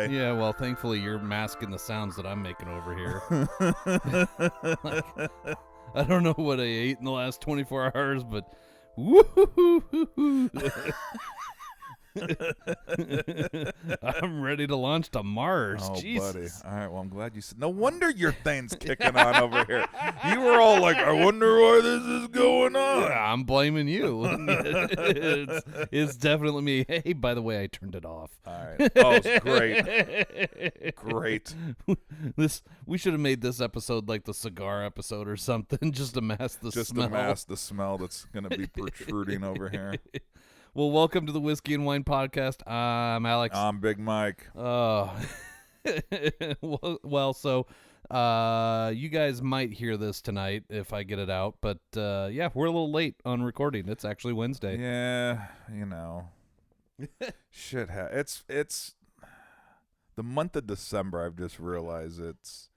okay? Yeah, well, thankfully you're masking the sounds that I'm making over here. I don't know what I ate in the last 24 hours, but woo-hoo-hoo-hoo-hoo. I'm ready to launch to Mars. Oh, Jesus. buddy. All right, well, I'm glad you said. No wonder your thing's kicking on over here. You were all like, I wonder why this is going on. Yeah, I'm blaming you. it's definitely me. Hey, by the way, I turned it off. All right. Oh, it's great. Great. We should have made this episode like the cigar episode or something, just to mask the smell. Just to mask the smell that's going to be protruding over here. Well, welcome to the Whiskey and Wine Podcast. I'm Alex. I'm Big Mike. So you guys might hear this tonight if I get it out, but yeah, we're a little late on recording. It's actually Wednesday. Yeah, you know. Shit, it's the month of December. I've just realized it's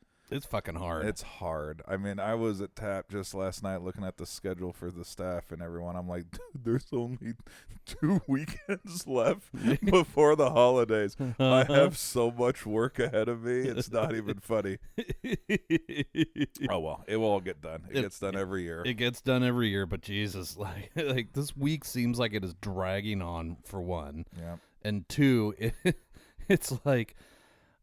fucking hard. It's hard. I mean, I was at TAP just last night looking at the schedule for the staff and everyone. I'm like, dude, there's only 2 weekends left before the holidays. I have so much work ahead of me. It's not even funny. Oh, well, it will all get done. It gets done every year. It gets done every year, but Jesus, like this week seems like it is dragging on, for one. Yeah. And two, it's like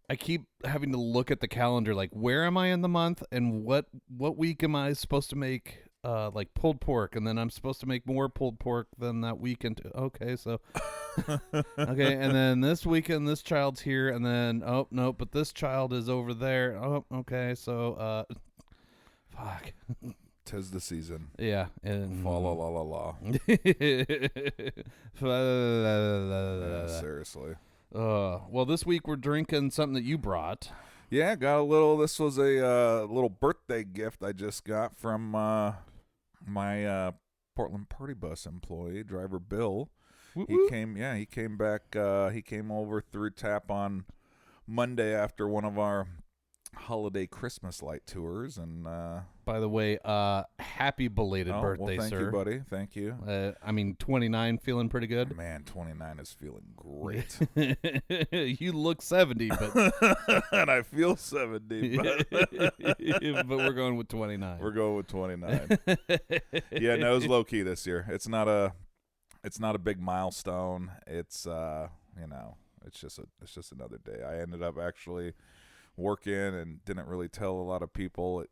I keep having to look at the calendar, like where am I in the month and what week am I supposed to make like pulled pork, and then I'm supposed to make more pulled pork than that weekend. Okay, so okay, and then this weekend this child's here, and then oh no, but this child is over there. Oh, okay, so fuck. 'Tis the season. Yeah, and Fa la la la la. Yeah, seriously. Well, this week we're drinking something that you brought. Yeah, got a little. This was a little birthday gift I just got from my Portland Party Bus employee, driver Bill. Woo-woo. He came back. He came over through TAP on Monday after one of our holiday Christmas light tours, and by the way, happy belated birthday, thank sir. you, buddy. Thank you. I mean, 29, feeling pretty good. Man, 29 is feeling great. You look 70, but and I feel 70, but but we're going with 29. We're going with 29. Yeah, no, it was low key this year. It's not a big milestone. It's it's just another day. I ended up actually working and didn't really tell a lot of people.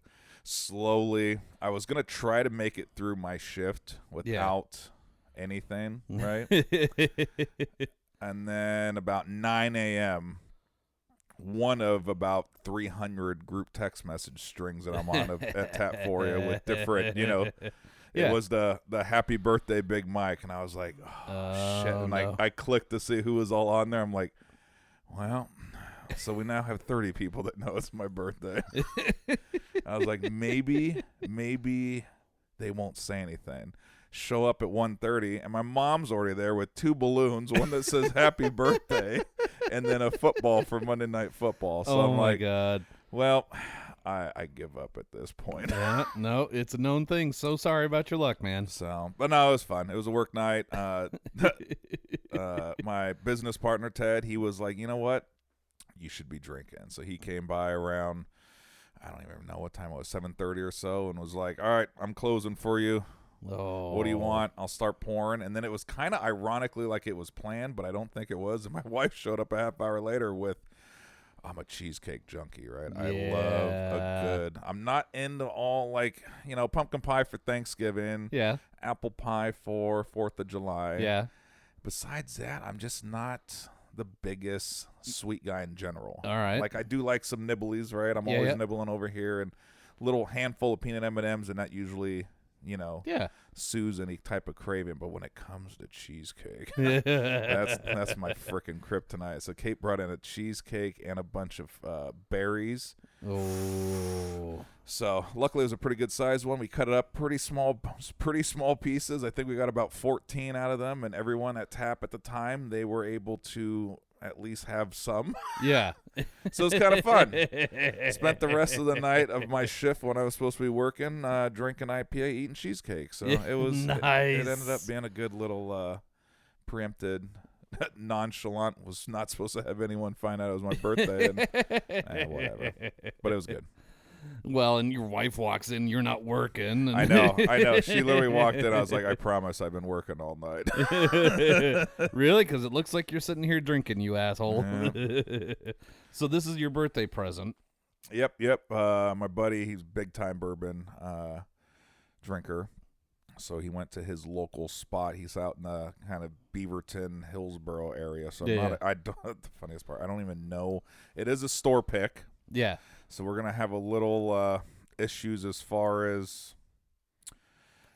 Slowly, I was going to try to make it through my shift without anything, right? And then about 9 a.m., one of about 300 group text message strings that I'm on at Tapforia with different, it was the happy birthday Big Mike, and I was like, oh shit. And no. I clicked to see who was all on there. I'm like, well, so we now have 30 people that know it's my birthday. I was like, maybe they won't say anything. Show up at 1:30, and my mom's already there with 2 balloons, one that says happy birthday, and then a football for Monday Night Football. So I'm like, God. Well, I give up at this point. Yeah, no, it's a known thing. So sorry about your luck, man. So, but no, it was fun. It was a work night. My business partner, Ted, he was like, you know what? You should be drinking. So he came by around, I don't even know what time it was, 7:30 or so, and was like, all right, I'm closing for you. Oh. What do you want? I'll start pouring. And then it was kind of ironically like it was planned, but I don't think it was. And my wife showed up a half hour later with, I'm a cheesecake junkie, right? Yeah. I love a good. I'm not into all pumpkin pie for Thanksgiving. Yeah. Apple pie for 4th of July. Yeah. Besides that, I'm just not the biggest sweet guy in general. All right. Like I do like some nibblies, right? I'm always nibbling over here, and a little handful of peanut M&Ms, and that usually, soothes any type of craving. But when it comes to cheesecake, that's my freaking kryptonite. So Kate brought in a cheesecake and a bunch of berries. Oh. So luckily it was a pretty good sized one. We cut it up pretty small pieces. I think we got about 14 out of them, and everyone at TAP at the time, they were able to at least have some. Yeah. So it's kind of fun. Spent the rest of the night of my shift when I was supposed to be working, drinking IPA, eating cheesecake. So it was nice. It ended up being a good little preempted nonchalant, was not supposed to have anyone find out it was my birthday, and whatever. But it was good. Well, and your wife walks in, you're not working. And I know. She literally walked in. I was like, I promise I've been working all night. Really? Because it looks like you're sitting here drinking, you asshole. Yeah. So this is your birthday present. Yep. My buddy, he's big time bourbon drinker. So he went to his local spot. He's out in the kind of Beaverton, Hillsboro area. So the funniest part, I don't even know. It is a store pick. Yeah. So we're going to have a little issues as far as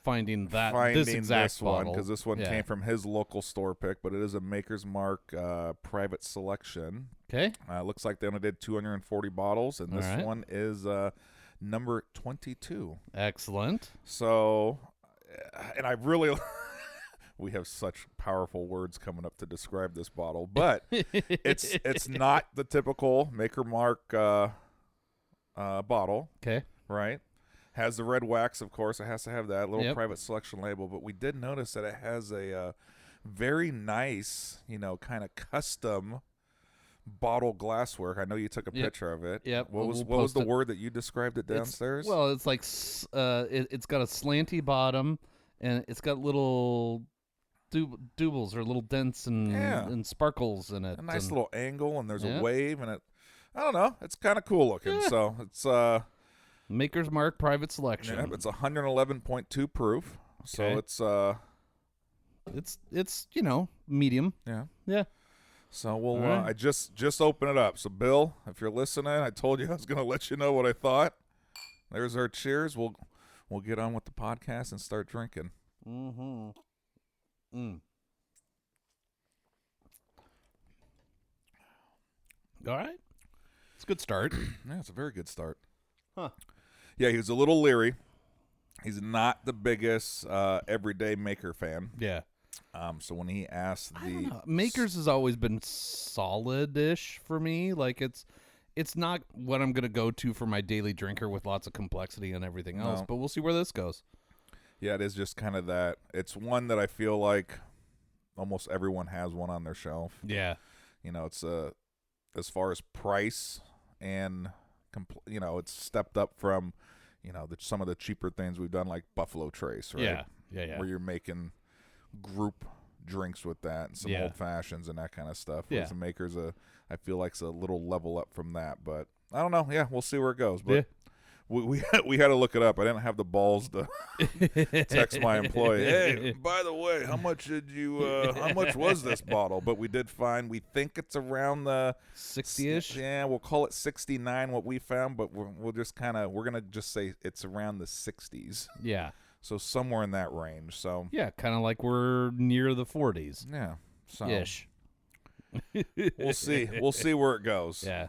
finding this exact one, bottle. because this one came from his local store pick, but it is a Maker's Mark private selection. Okay. Looks like they only did 240 bottles, and this right. one is number 22. Excellent. So, and I really, we have such powerful words coming up to describe this bottle, but it's not the typical Maker Mark bottle. Okay. Right. Has the red wax, of course. It has to have that little Yep. private selection label. But we did notice that it has a very nice, kind of custom bottle glasswork. I know you took a picture of it. Yep. What was the word that you described it downstairs? It's like it's got a slanty bottom, and it's got little doubles or little dents and sparkles in it. A nice little angle, and there's a wave, and I don't know. It's kind of cool looking. Yeah. So it's Maker's Mark private selection. Yeah, it's 111.2 proof. Okay. So it's medium. Yeah. Yeah. So we'll right. I just open it up. So Bill, if you're listening, I told you I was going to let you know what I thought. There's our cheers. We'll get on with the podcast and start drinking. Mm-hmm. All right. It's a good start. Yeah, it's a very good start. Huh. Yeah, he was a little leery. He's not the biggest everyday Maker fan. Yeah. So when he asked Maker's has always been solid-ish for me. Like it's not what I'm gonna go to for my daily drinker with lots of complexity and everything else. But we'll see where this goes. Yeah, it is just kind of that. It's one that I feel like almost everyone has one on their shelf. Yeah. It's as far as price and it's stepped up from some of the cheaper things we've done, like Buffalo Trace, right? Yeah. Where you're making group drinks with that and some old fashions and that kind of stuff. Yeah. Whereas the Maker's I feel like it's a little level up from that, but I don't know. Yeah, we'll see where it goes. But we had to look it up. I didn't have the balls to text my employee. Hey, by the way, how much was this bottle? But we did find. We think it's around the 60-ish. Yeah, we'll call it 69. What we found, but we're gonna just say it's around the 60s. Yeah. So somewhere in that range. So yeah, kind of like we're near the 40s. Yeah. So ish. We'll see. We'll see where it goes. Yeah.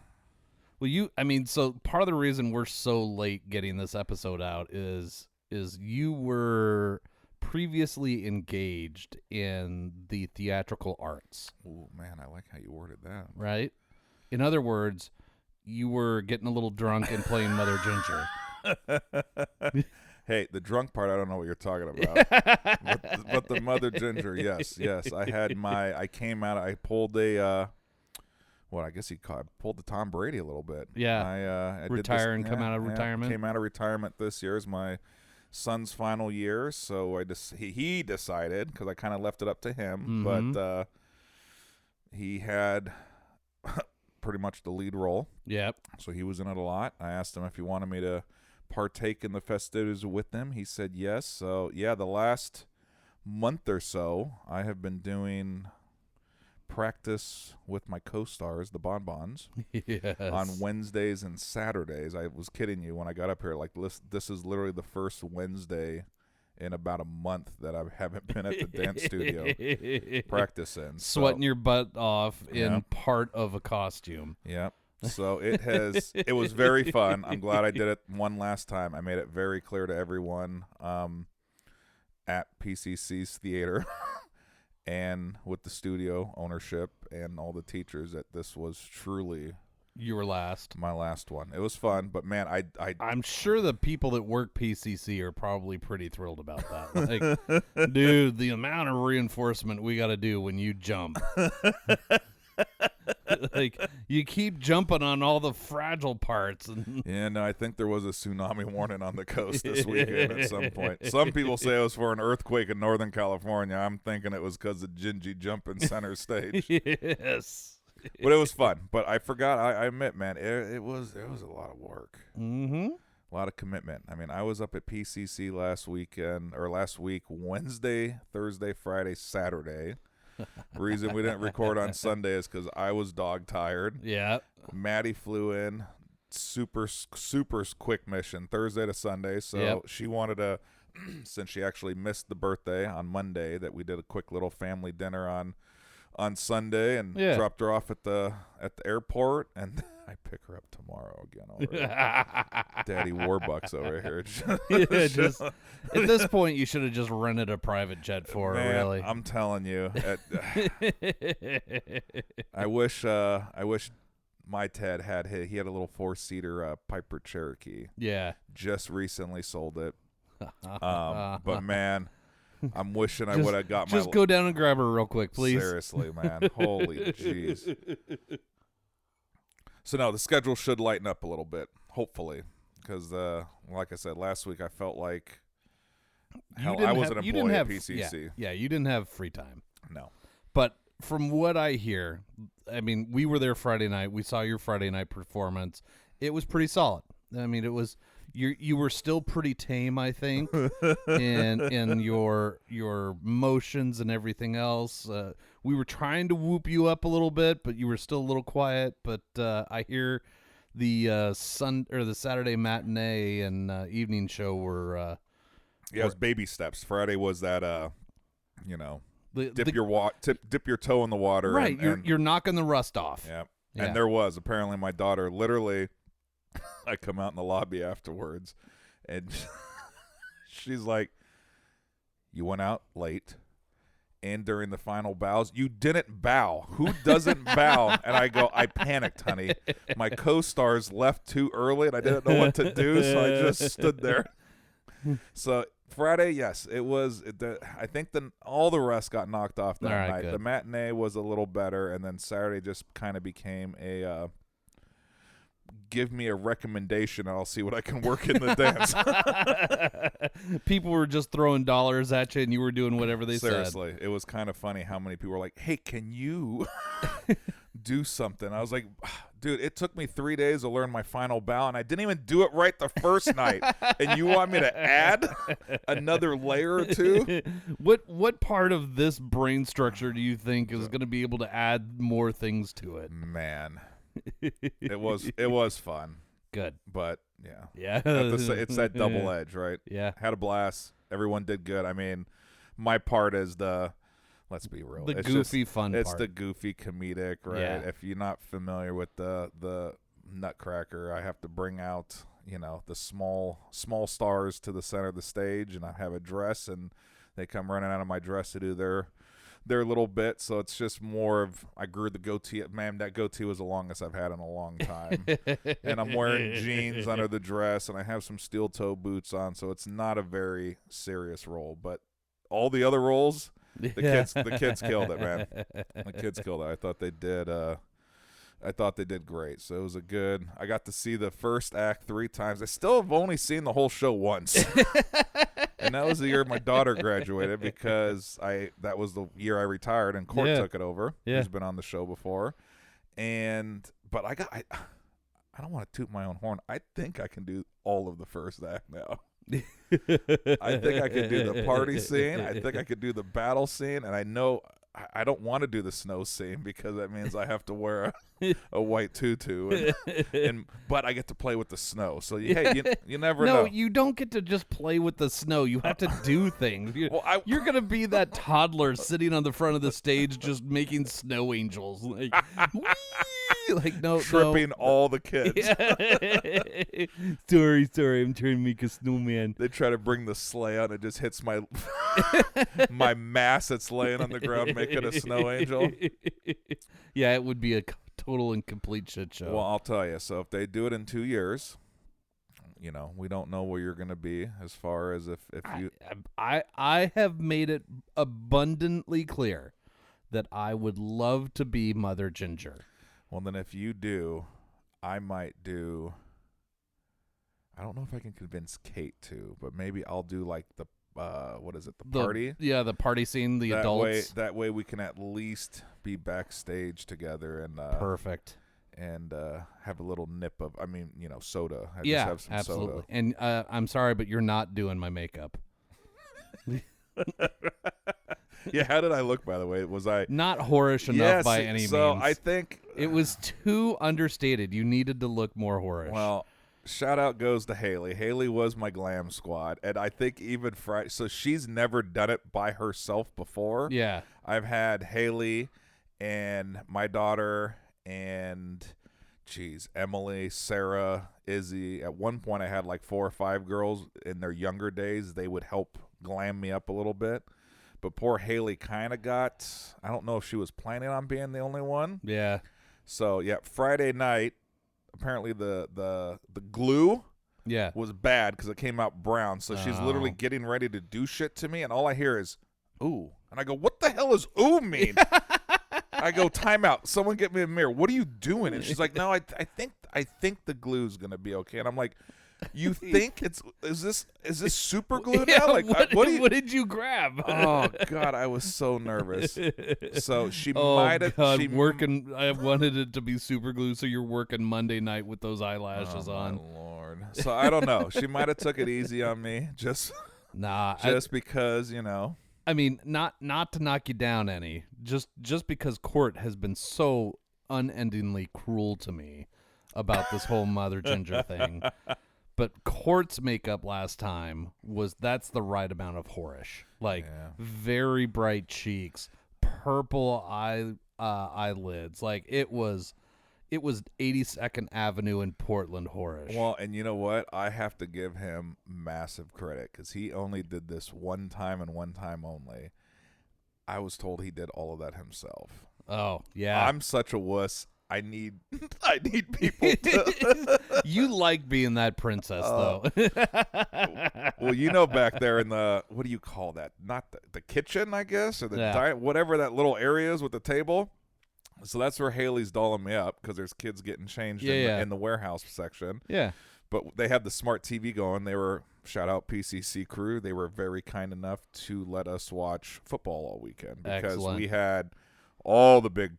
Well, so part of the reason we're so late getting this episode out is you were previously engaged in the theatrical arts. Oh, man, I like how you worded that. Right? In other words, you were getting a little drunk and playing Mother Ginger. Hey, the drunk part, I don't know what you're talking about. but the Mother Ginger, yes. I came out, I pulled I guess I pulled the Tom Brady a little bit. Yeah. I retire and come out of retirement. Came out of retirement this year is my son's final year, so he decided, because I kind of left it up to him, but he had pretty much the lead role. Yep. So he was in it a lot. I asked him if he wanted me to partake in the festivities with them. He said yes. So yeah, the last month or so, I have been doing practice with my co-stars, the bonbons, on Wednesdays and Saturdays. I was kidding you when I got up here. Like, this is literally the first Wednesday in about a month that I haven't been at the dance studio practicing. Sweating your butt off in part of a costume. Yeah. So it was very fun. I'm glad I did it one last time. I made it very clear to everyone at PCC's theater and with the studio ownership and all the teachers that this was truly You were last. My last one. It was fun, but man, I'm sure the people that work PCC are probably pretty thrilled about that. Like, dude, the amount of reinforcement we got to do when you jump. Like, you keep jumping on all the fragile parts. And yeah, no, I think there was a tsunami warning on the coast this weekend at some point. Some people say it was for an earthquake in Northern California. I'm thinking it was because of Gingy jumping center stage. Yes. But it was fun. But I forgot. I admit, man, it was a lot of work. Mm-hmm. A lot of commitment. I mean, I was up at PCC last week, Wednesday, Thursday, Friday, Saturday. Reason we didn't record on Sunday is because I was dog tired. Yeah. Maddie flew in, super quick mission, Thursday to Sunday. So she wanted to, since she actually missed the birthday on Monday, that we did a quick little family dinner on Sunday and dropped her off at the airport, and I pick her up tomorrow again already. Daddy Warbucks over here. Just at this point, you should have just rented a private jet for her. Really, I'm telling you. I wish my Ted had he had a little 4-seater Piper Cherokee. Yeah, just recently sold it. But man, I'm wishing I would have got my. Just go down and grab her real quick, please. Seriously, man. Holy jeez. So no, the schedule should lighten up a little bit, hopefully, because like I said last week, I felt like I was an employee at PCC. Yeah, you didn't have free time. No, but from what I hear, I mean, we were there Friday night. We saw your Friday night performance. It was pretty solid. I mean, it was. You were still pretty tame, I think, in your motions and everything else. We were trying to whoop you up a little bit, but you were still a little quiet. But I hear the Saturday matinee and evening show were it was baby steps. Friday was that dip your toe in the water. Right, and you're knocking the rust off. Yeah. And there was apparently my daughter literally. I come out in the lobby afterwards, and she's like, "You went out late, and during the final bows, you didn't bow. Who doesn't bow?" And I go, "I panicked, honey. My co-stars left too early, and I didn't know what to do, so I just stood there." So Friday, yes, it was. I think all the rest got knocked off that night. Good. The matinee was a little better, and then Saturday just kind of became a. Give me a recommendation and I'll see what I can work in the dance. People were just throwing dollars at you and you were doing whatever they said. Seriously, it was kind of funny how many people were like, "Hey, can you do something?" I was like, "Dude, it took me 3 days to learn my final bow and I didn't even do it right the first night. And you want me to add another layer or two?" What part of this brain structure do you think is going to be able to add more things to it? Man. It was fun. Good. But yeah. It's that double edge, right? Yeah. Had a blast. Everyone did good. I mean, my part is let's be real. The goofy fun part. It's the goofy comedic, right? Yeah. If you're not familiar with the Nutcracker, I have to bring out, the small stars to the center of the stage, and I have a dress, and they come running out of my dress to do their little bit, so it's just more of I grew the goatee. Man, that goatee was the longest I've had in a long time. And I'm wearing jeans under the dress, and I have some steel toe boots on, so it's not a very serious role. But all the other roles, the kids killed it, man. The kids killed it. I thought they did great. So it was I got to see the first act 3 times. I still have only seen the whole show once. And that was the year my daughter graduated because that was the year I retired and Court took it over. Yeah. He's been on the show before. But I don't want to toot my own horn. I think I can do all of the first act now. I think I could do the party scene. I think I could do the battle scene. And I know I don't want to do the snow scene because that means I have to wear a white tutu, but I get to play with the snow. So hey, you never know. No, you don't get to just play with the snow. You have to do things. You're gonna be that toddler sitting on the front of the stage just making snow angels, like, tripping all the kids. Sorry, I'm trying to make a snowman. They try to bring the sleigh out, and it just hits my my mass that's laying on the ground, making a snow angel. Yeah, it would be a total and complete shit show. Well, I'll tell you. So if they do it in 2 years, we don't know where you're going to be as far as if you. I have made it abundantly clear that I would love to be Mother Ginger. Well, then if you do, I might do. I don't know if I can convince Kate to, but maybe I'll do like the what is it? The party? Yeah, the party scene, the adults. That way we can at least be backstage together and perfect. And have a little nip of, soda. Yeah, just have some absolutely. soda. And I'm sorry, but you're not doing my makeup. Yeah, how did I look, by the way? Was I not whorish enough by any means? So I think it was too understated. You needed to look more whorish. Well, shout out goes to Haley. Haley was my glam squad, and I think even Friday. So she's never done it by herself before. Yeah, I've had Haley and my daughter and Emily, Sarah, Izzy. At one point, I had like 4 or 5 girls in their younger days. They would help glam me up a little bit. But poor Haley kind of got, I don't know if she was planning on being the only one. Yeah. So, yeah, Friday night, apparently the glue was bad because it came out brown. So she's literally getting ready to do shit to me, and all I hear is, ooh. And I go, what the hell does ooh mean? I go, time out. Someone get me a mirror. What are you doing? And she's like, no, I think the glue's going to be okay. And I'm like, you think is this super glue now? Like, what did you grab? Oh God, I was so nervous. So she might have. Working. I wanted it to be super glue, so you're working Monday night with those eyelashes on. My Lord. So I don't know. She might have took it easy on me, just because I mean, not to knock you down any, just because Court has been so unendingly cruel to me about this whole Mother Ginger thing. But Court's makeup last time that's the right amount of whorish. Like very bright cheeks, purple eyelids. Like it was 82nd Avenue in Portland whorish. Well, and you know what? I have to give him massive credit because he only did this one time and one time only. I was told he did all of that himself. Oh, yeah. I'm such a wuss. I need people to. You like being that princess, though. Well, back there in the, what do you call that? Not the kitchen, I guess, or the whatever that little area is with the table. So that's where Haley's dolling me up because there's kids getting changed in the warehouse section. Yeah. But they have the smart TV going. They were, shout out PCC crew, they were very kind enough to let us watch football all weekend because we had all the big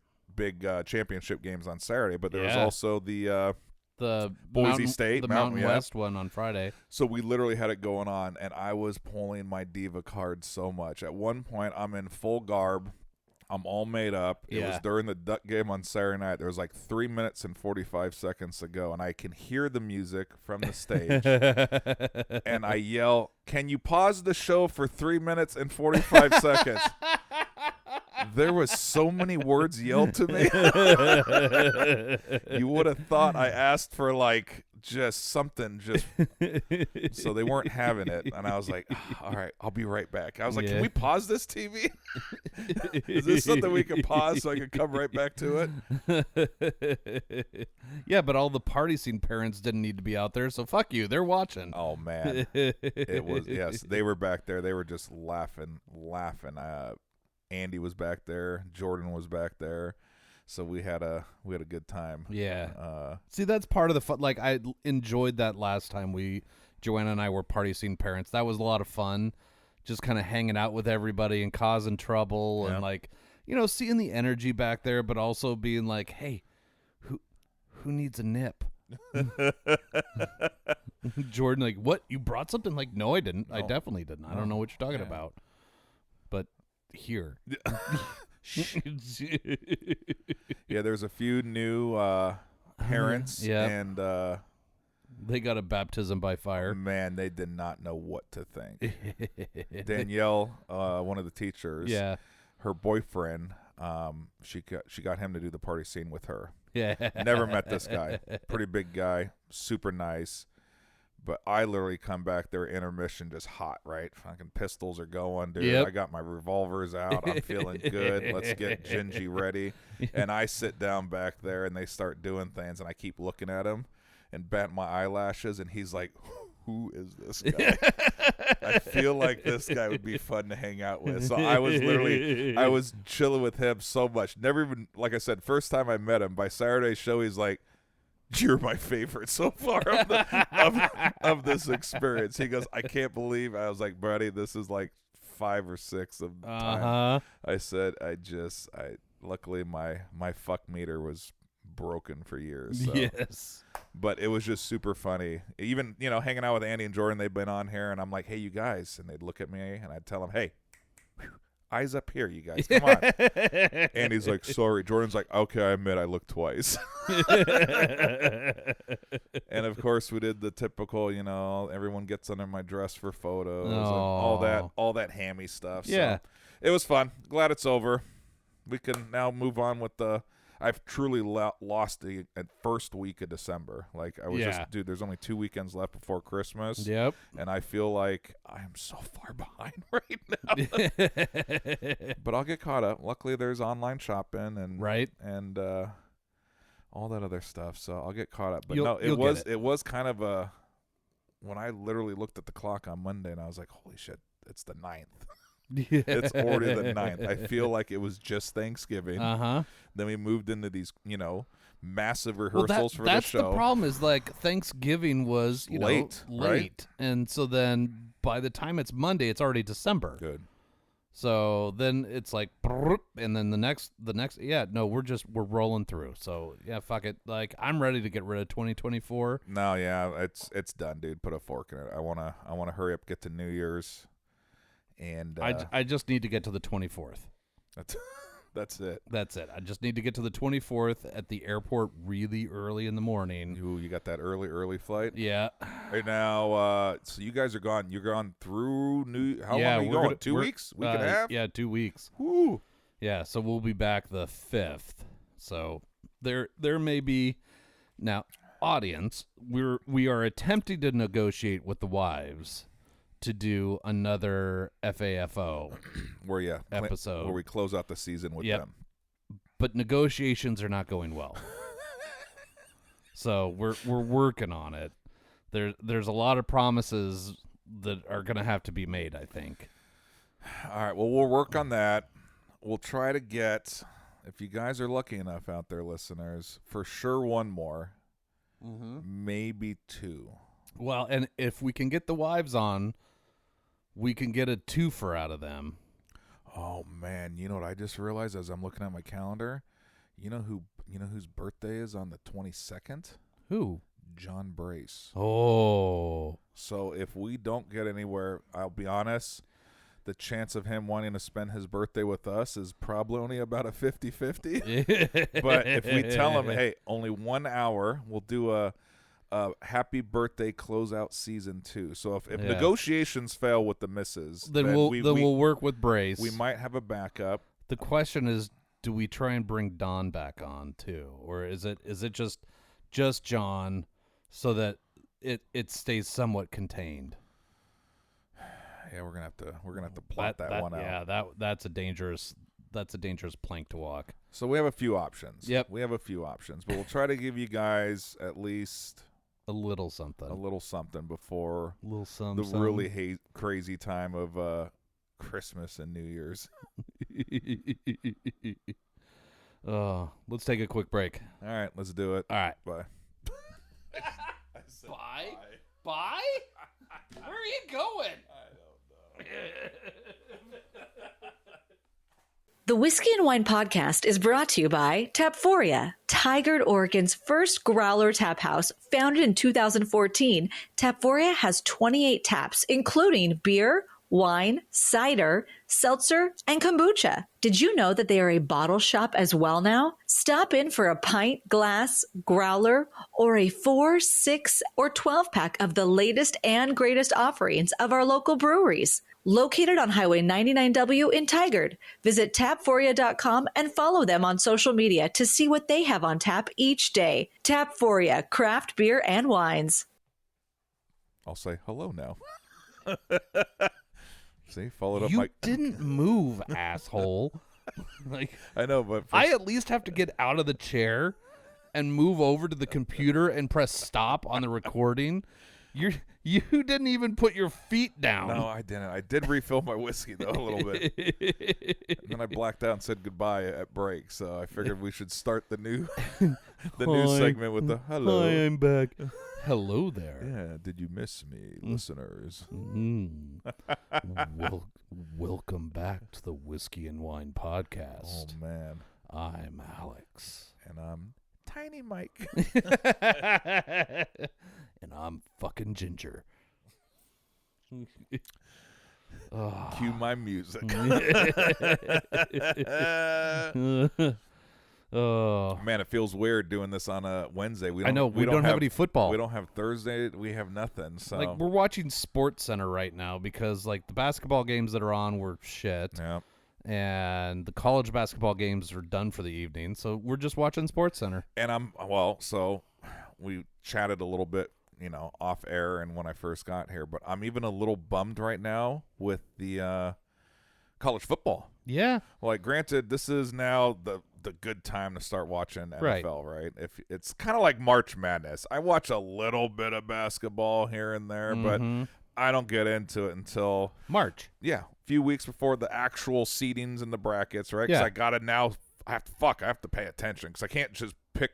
championship games on Saturday, but there was also the Boise State, the Mountain West one on Friday. So we literally had it going on, and I was pulling my diva card so much. At one point, I'm in full garb. I'm all made up. It was during the Duck game on Saturday night. There was like 3 minutes and 45 seconds to go, and I can hear the music from the stage. And I yell, "Can you pause the show for 3 minutes and 45 seconds?" There was so many words yelled to me. You would have thought I asked for like just something, so they weren't having it. And I was like, all right, I'll be right back. I was like, can we pause this TV? Is this something we can pause so I can come right back to it? Yeah, but all the party scene parents didn't need to be out there, so fuck you. They're watching. Oh, man. It was, yes, they were back there. They were just laughing. Andy was back there. Jordan was back there. So we had a good time. Yeah. See, that's part of the fun. Like, I enjoyed that last time Joanna and I were party scene parents. That was a lot of fun. Just kind of hanging out with everybody and causing trouble and like, seeing the energy back there, but also being like, hey, who needs a nip? Jordan, like, what? You brought something? Like, no, I didn't. I definitely didn't. I don't know what you're talking about. But here. Yeah, there's a few new parents and they got a baptism by fire. Man, they did not know what to think. Danielle, one of the teachers, her boyfriend, she got him to do the party scene with her. Yeah. Never met this guy. Pretty big guy, super nice. But I literally come back there, intermission, just hot, right? Fucking pistols are going, dude. Yep. I got my revolvers out. I'm feeling good. Let's get Gingy ready. And I sit down back there, and they start doing things, and I keep looking at him and bent my eyelashes, and he's like, who is this guy? I feel like this guy would be fun to hang out with. So I was chilling with him so much. Never even, like I said, first time I met him, by Saturday's show, he's like, you're my favorite so far of this experience. He goes, I can't believe. I was like, buddy, this is like 5 or 6 of the time. I said, luckily my fuck meter was broken for years. So. Yes. But it was just super funny. Even, hanging out with Andy and Jordan, they've been on here, and I'm like, hey, you guys. And they'd look at me, and I'd tell them, hey, eyes up here, you guys. Come on. Andy's like, sorry. Jordan's like, okay, I admit I looked twice. And, of course, we did the typical, everyone gets under my dress for photos and all that hammy stuff. Yeah. So it was fun. Glad it's over. We can now move on with I've truly lost the first week of December. Like, I was dude, there's only 2 weekends left before Christmas. Yep. And I feel like I am so far behind right now. But I'll get caught up. Luckily, there's online shopping and all that other stuff. So I'll get caught up. But it was kind of when I literally looked at the clock on Monday and I was like, holy shit, it's the 9th. It's already the 9th. I feel like it was just Thanksgiving. Then we moved into these, massive rehearsals for the show. That's the problem is, like, Thanksgiving was, late. Right? And so then by the time it's Monday, it's already December. Good. So then it's like, and then the next, we're rolling through. So yeah, fuck it. Like, I'm ready to get rid of 2024. No, yeah, it's done, dude. Put a fork in it. I wanna hurry up, get to New Year's. And I just need to get to the 24th. That's it. That's it. I just need to get to the 24th at the airport really early in the morning. Ooh, you got that early flight? Yeah. Right now, so you guys are gone. You're gone through how long are you going? 2 weeks? Week and a half? Yeah, 2 weeks. Woo. Yeah, so we'll be back the 5th. So there may be now, audience, we are attempting to negotiate with the wives to do another FAFO episode where we close out the season with them. But negotiations are not going well. So we're working on it. There's a lot of promises that are going to have to be made, I think. All right, well, we'll work on that. We'll try to get, if you guys are lucky enough out there, listeners, for sure 1 more, maybe 2. Well, and if we can get the wives on, we can get a 2-fer out of them. Oh man, you know what I just realized as I'm looking at my calendar? You know whose birthday is on the 22nd? Who? John Brace. Oh. So if we don't get anywhere, I'll be honest, the chance of him wanting to spend his birthday with us is probably only about a 50-50. But if we tell him, hey, only 1 hour, we'll do a happy birthday closeout season 2. So if negotiations fail with the misses, then we'll work with Brace. We might have a backup. The question is, do we try and bring Don back on too, or is it just John, so that it stays somewhat contained? Yeah, we're gonna have to plot that one out. Yeah, that's a dangerous plank to walk. So we have a few options. Yep, we have a few options, but we'll try to give you guys at least a little something before the really crazy time of Christmas and New Year's. Let's take a quick break. All right, let's do it. All right, bye. Bye. Bye. Where are you going? I don't know. The Whiskey and Wine Podcast is brought to you by Tapforia, Tigard, Oregon's first growler tap house. Founded in 2014, Tapforia has 28 taps, including beer, wine, cider, seltzer, and kombucha. Did you know that they are a bottle shop as well now? Stop in for a pint, glass, growler, or a 4, 6, or 12-pack of the latest and greatest offerings of our local breweries. Located on Highway 99W in Tigard. Visit tapforia.com and follow them on social media to see what they have on tap each day. Tapforia, craft beer and wines. I'll say hello now. See, followed up You my. didn't move, asshole. Like, I know, but I at least have to get out of the chair and move over to the computer and press stop on the recording. You didn't even put your feet down. No, I didn't. I did refill my whiskey though a little bit. And then I blacked out and said goodbye at break. So I figured we should start the new new segment with the hello. Hi, I'm back. Hello there. Yeah, did you miss me, listeners? Welcome back to the Whiskey and Wine Oh Podcast. man. I'm Alex. And I'm Tiny Mike. And I'm fucking Ginger. Cue my music. Oh, Man, it feels weird doing this on a Wednesday. I know we don't have any football. We don't have Thursday. We have nothing. So Like, we're watching Sports Center right now because like the basketball games that are on were shit, yeah. and the college basketball games are done for the evening. So we're just watching Sports Center. And so we chatted a little bit, off air and when I first got here, but I'm even a little bummed right now with the college football. Yeah, Like, granted, this is now the good time to start watching NFL, right? If it's kind of like March Madness. I watch a little bit of basketball here and there, but I don't get into it until March. Yeah, a few weeks before the actual seedings and the brackets, right? Because Yeah. I have to pay attention because I can't just pick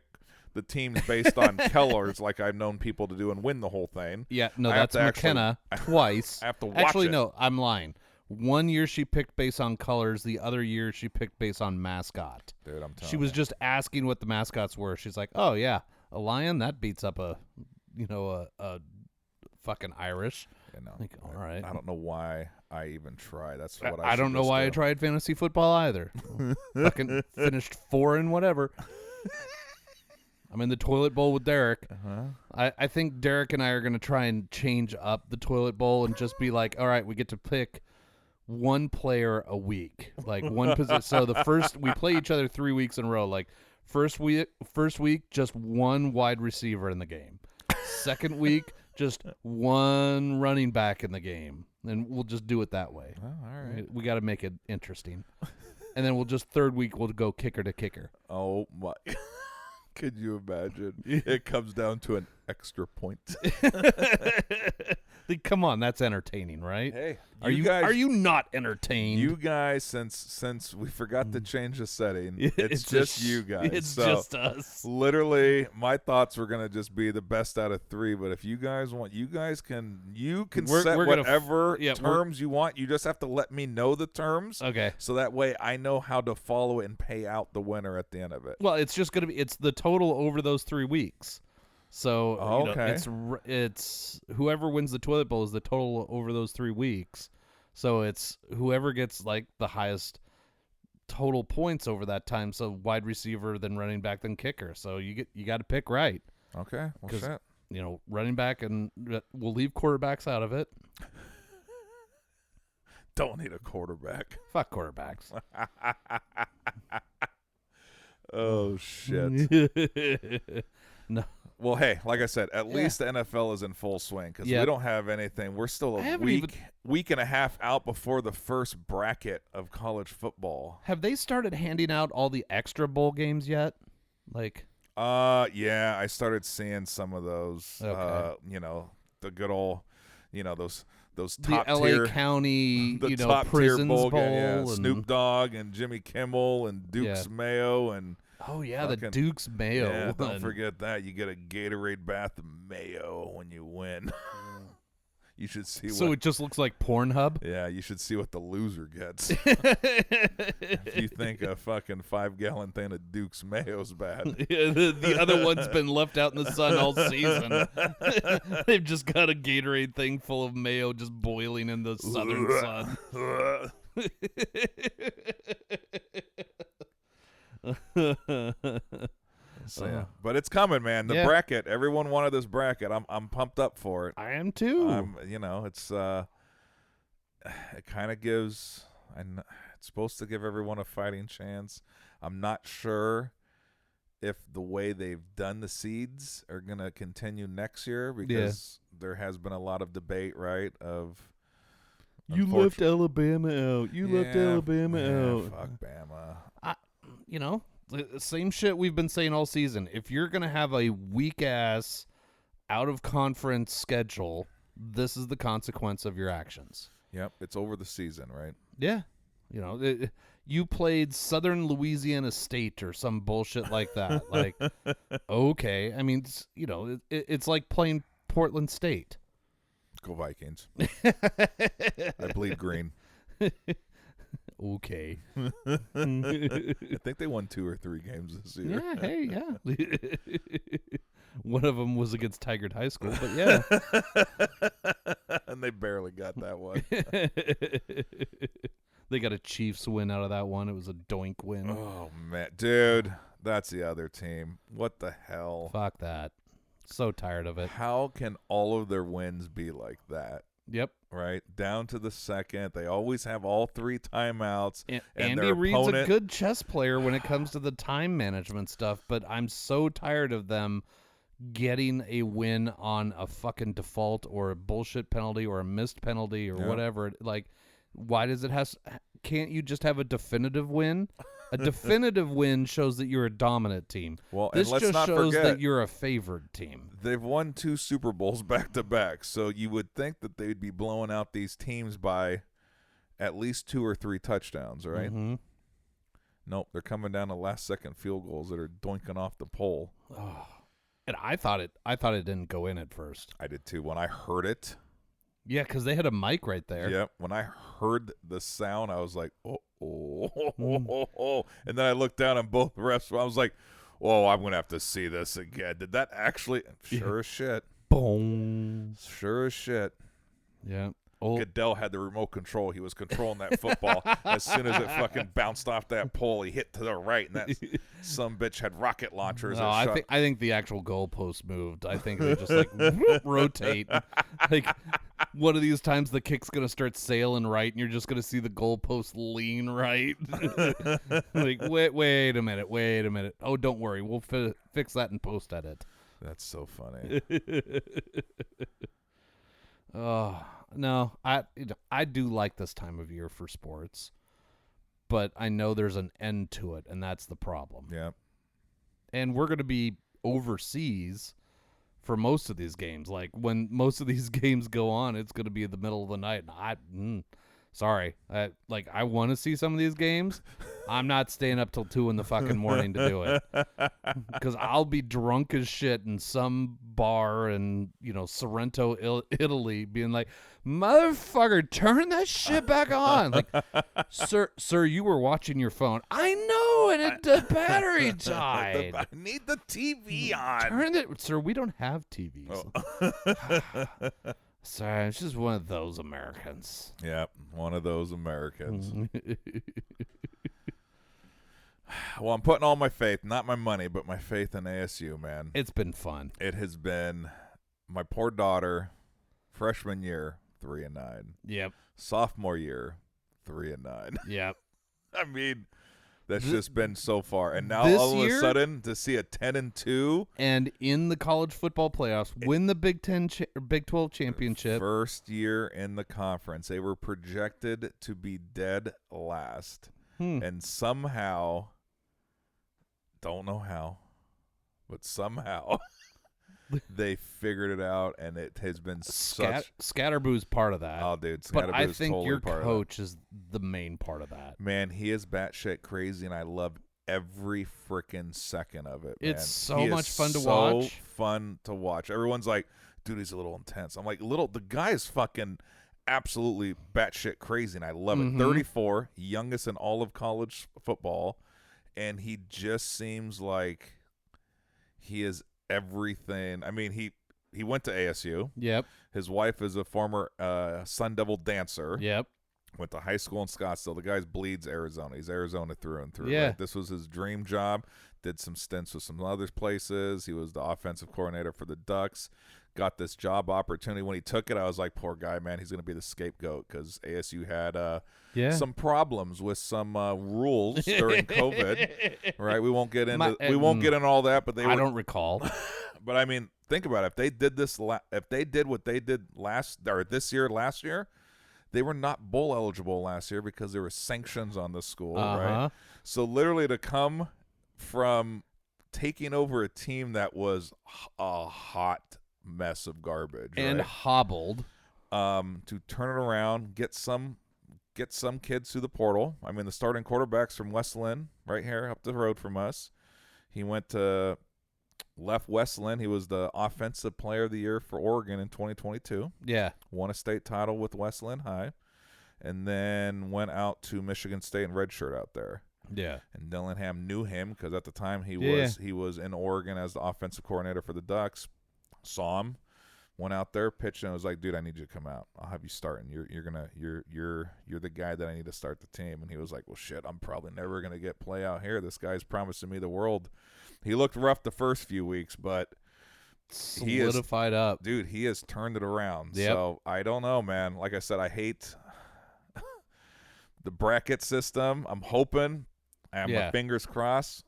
the teams based on colors like I've known people to do and win the whole thing. Yeah, no, I have that's to actually- McKenna twice. I have to watch Actually, it. no, I'm lying. One year she picked based on colors. The other year she picked based on mascot. Dude, I'm telling She was you. just asking what the mascots were. She's like, "Oh yeah, a lion that beats up a fucking Irish." Like, all right. I don't know why I even try. That's what I don't know why I tried fantasy football either. Fucking finished 4 in whatever. I'm in the toilet bowl with Derek. I think Derek and I are going to try and change up the toilet bowl and just be like, all right, we get to pick one player a week. Like one position. So we play each other 3 weeks in a row. Like first week, just one wide receiver in the game. Second week, just one running back in the game. And we'll just do it that way. Oh, all right. We got to make it interesting. And then third week, we'll go kicker to kicker. Oh, my. Could you imagine? It comes down to an extra point. Come on, that's entertaining, right? Hey, are you not entertained? You guys, since we forgot to change the setting, it's just just you guys. It's So, just us. literally, my thoughts were gonna just be the best out of 3. But if you guys want, you can set we're gonna whatever yeah, terms you want. You just have to let me know the terms, Okay. so that way I know how to follow it and pay out the winner at the end of it. Well, it's just gonna be the total over those 3 weeks. So Okay. it's whoever wins the toilet bowl is the total over those 3 weeks. So it's whoever gets like the highest total points over that time. So wide receiver, then running back, then kicker. So you got to pick right. Okay, well, 'Cause- shit. Running back, and we'll leave quarterbacks out of it. Don't need a quarterback. Fuck quarterbacks. Oh shit. No. Well, hey, like I said, at least the NFL is in full swing because Yeah. we don't have anything. We're still I a haven't week and a half out before the first bracket of college football. Have they started handing out all the extra bowl games yet? Like, Yeah, I started seeing some of those. Okay. The good old, those the top LA tier, County, the top tier Prisons bowl, Bowl, game, yeah, and Snoop Dogg and Jimmy Kimmel and Duke's Mayo and. Oh yeah, the fucking- Duke's Mayo. Yeah, don't one. forget that. You get a Gatorade bath of mayo when you win. You should see So what. it just looks like Pornhub. Yeah, you should see what the loser gets. If you think a fucking 5-gallon thing of Duke's Mayo's bad. Yeah, the other one's been left out in the sun all season. They've just got a Gatorade thing full of mayo just boiling in the southern sun. So, yeah. But it's coming, man. The Yeah. bracket. Everyone wanted this bracket. I'm pumped up for it. I am too. It's it kind of gives. It's supposed to give everyone a fighting chance. I'm not sure if the way they've done the seeds are going to continue next year, because there has been a lot of debate, right, of you left Alabama out. You left Alabama out. Fuck Bama. The same shit we've been saying all season. If you're going to have a weak-ass, out-of-conference schedule, this is the consequence of your actions. Yep, it's over the season, right? Yeah. You played Southern Louisiana State or some bullshit like that. Like, okay. I mean, it's like playing Portland State. Go Vikings. I bleed green. Okay. I think they won 2 or 3 games this year. Yeah, hey, yeah. One of them was against Tigard High School, but yeah. And they barely got that one. They got a Chiefs win out of that one. It was a doink win. Oh, man. Dude, that's the other team. What the hell? Fuck that. So tired of it. How can all of their wins be like that? Yep. Right? Down to the second. They always have all 3 timeouts. And Andy Reid's a good chess player when it comes to the time management stuff, but I'm so tired of them getting a win on a fucking default or a bullshit penalty or a missed penalty or whatever. Like, why does it can't you just have a definitive win? A definitive win shows that you're a dominant team. Well, this and let's just not shows forget, that you're a favored team. They've won 2 Super Bowls back to back, so you would think that they'd be blowing out these teams by at least 2 or 3 touchdowns, right? Mm-hmm. Nope, they're coming down to last-second field goals that are doinking off the pole. Oh. And I thought it didn't go in at first. I did too. When I heard it. Yeah, because they had a mic right there. Yep. When I heard the sound, I was like, oh. And then I looked down on both refs. I was like, oh, I'm going to have to see this again. Did that actually? Sure as shit. Boom. Sure as shit. Yeah. Goodell had the remote control. He was controlling that football. As soon as it fucking bounced off that pole, he hit to the right, and that some bitch had rocket launchers. No, I think the actual goalpost moved. I think they just like rotate. Like one of these times, the kick's gonna start sailing right, and you're just gonna see the goalpost lean right. Like wait a minute. Oh, don't worry, we'll fix that in post edit. That's so funny. Oh. No, I do like this time of year for sports, but I know there's an end to it, and that's the problem. Yeah. And we're going to be overseas for most of these games. Like, when most of these games go on, it's going to be in the middle of the night, and sorry. I want to see some of these games. I'm not staying up till 2 in the fucking morning to do it. Because I'll be drunk as shit in some bar in, Sorrento, Italy, being like, motherfucker, turn that shit back on. Like, sir, you were watching your phone. I know, and the battery died. I need the TV on. Turn it. Sir, we don't have TVs. Oh. Sorry, it's just one of those Americans. Yep, one of those Americans. Well, I'm putting all my faith, not my money, but my faith in ASU, man. It's been fun. It has been my poor daughter, freshman year, 3-9. Yep. Sophomore year, 3-9. Yep. I mean, that's just been so far. And now all of a sudden to see a 10-2. And in the college football playoffs, win the Big 12 championship. First year in the conference. They were projected to be dead last. And somehow, don't know how, but somehow they figured it out, and it has been such. Scatterboo's part of that. Oh, dude, Scatterboo's but I think totally your part coach is the main part of that. Man, he is batshit crazy, and I love every freaking second of it. It's man. so much fun to watch. So fun to watch. Everyone's like, dude, he's a little intense. I'm like, the guy is fucking absolutely batshit crazy, and I love it. 34, youngest in all of college football, and he just seems like he is everything. I mean, he went to ASU. Yep. His wife is a former Sun Devil dancer. Yep. Went to high school in Scottsdale. The guy bleeds Arizona. He's Arizona through and through. Yeah. Right? This was his dream job. Did some stints with some other places. He was the offensive coordinator for the Ducks. got this job opportunity. When he took it, I was like, poor guy, man, he's going to be the scapegoat because ASU had some problems with some rules during COVID. Right? We won't get into all that, but I don't recall. But I mean, think about it. If they did if they did what they did last year, they were not bowl eligible last year because there were sanctions on the school, right? So literally to come from taking over a team that was a hot mess of garbage and hobbled, to turn it around, get some kids through the portal. I mean, the starting quarterback's from West Lynn, right here up the road from us. He left West Lynn. He was the offensive player of the year for Oregon in 2022. Yeah. Won a state title with West Lynn High, and then went out to Michigan State and redshirt out there. Yeah. And Dillingham knew him because at the time he was in Oregon as the offensive coordinator for the Ducks. Saw him, went out there, pitched, and was like, "Dude, I need you to come out. I'll have you starting. You're the guy that I need to start the team." And he was like, "Well, shit, I'm probably never gonna get play out here. This guy's promising me the world." He looked rough the first few weeks, but solidified up. Dude, he has turned it around. Yep. So I don't know, man. Like I said, I hate the bracket system. I'm hoping. I have my fingers crossed.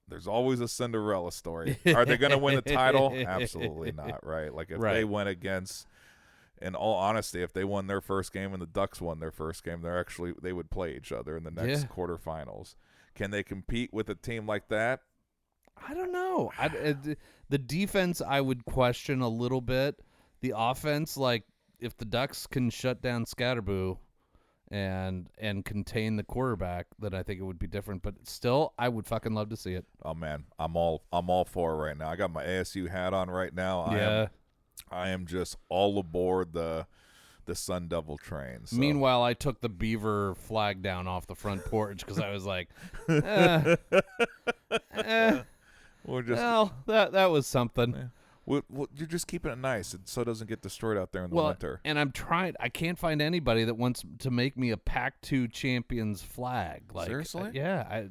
There's always a Cinderella story. Are they going to win the title? Absolutely not, right? Like if they went against, in all honesty, if they won their first game and the Ducks won their first game, they would play each other in the next quarterfinals. Can they compete with a team like that? I don't know. The defense I would question a little bit. The offense, like if the Ducks can shut down Scatterboo and contain the quarterback, then I think it would be different. But still, I would fucking love to see it. Oh man, I'm all for it right now. I got my ASU hat on right now. I am just all aboard the Sun Devil train. So. Meanwhile, I took the Beaver flag down off the front porch because I was like, that was something. Yeah. Well, you're just keeping it nice so it doesn't get destroyed out there in the winter. And I'm trying. I can't find anybody that wants to make me a Pac-2 champions flag. Like, seriously? Yeah.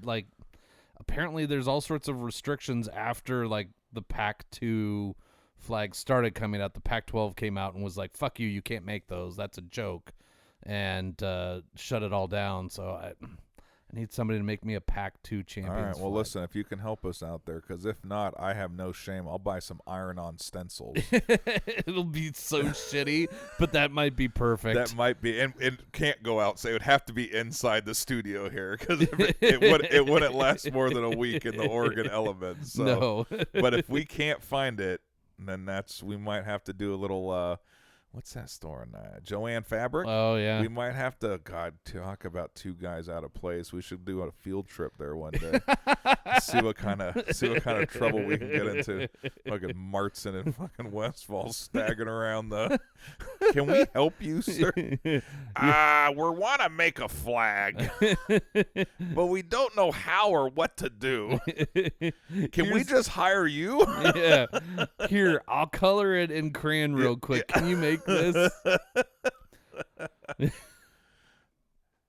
Apparently there's all sorts of restrictions after like the Pac-2 flag started coming out. The Pac-12 came out and was like, "Fuck you! You can't make those. That's a joke," and shut it all down. So I need somebody to make me a Pac-2 champions. All right. Well, flag. listen, if you can help us out there, because if not, I have no shame. I'll buy some iron-on stencils. It'll be so shitty, but that might be perfect. That might be, and can't go out. So it would have to be inside the studio here, because it wouldn't last more than a week in the Oregon elements. So. No. But if we can't find it, then we might have to do a little. What's that store in Joanne Fabric? Oh, yeah. We might have to, talk about two guys out of place. We should do a field trip there one day. see what kind of trouble we can get into. Fucking Martson and fucking Westfall staggering around the. Can we help you, sir? We want to make a flag, but we don't know how or what to do. Can we just hire you? Yeah. Here, I'll color it in crayon real quick. Can you make this?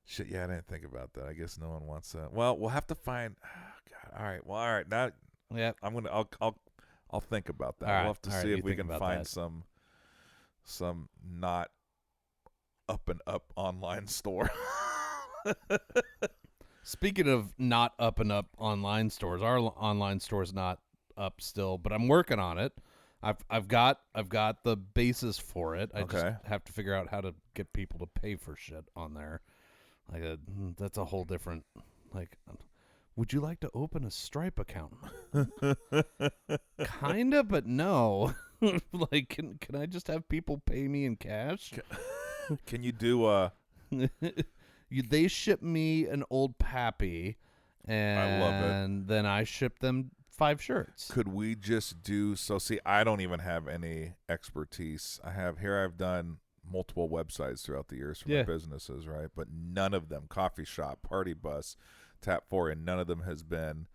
Shit, yeah, I didn't think about that. I guess no one wants that. Well, we'll have to find. God, all right. Well, all right. Now, yeah, I'll think about that. All right. We'll have to see if we can find some not up and up online store. Speaking of not up and up online stores, our online store's not up still, but I'm working on it. I've got the basis for it. I just have to figure out how to get people to pay for shit on there. Like that's a whole different like. Would you like to open a Stripe account? Kinda, but no. Like, can I just have people pay me in cash? Can you do They ship me an old Pappy, and I love it. Then I ship them 5 shirts. Could we just do so? See, I don't even have any expertise. I've done multiple websites throughout the years for my businesses, right? But none of them, coffee shop, party bus, Tap 4, and none of them has been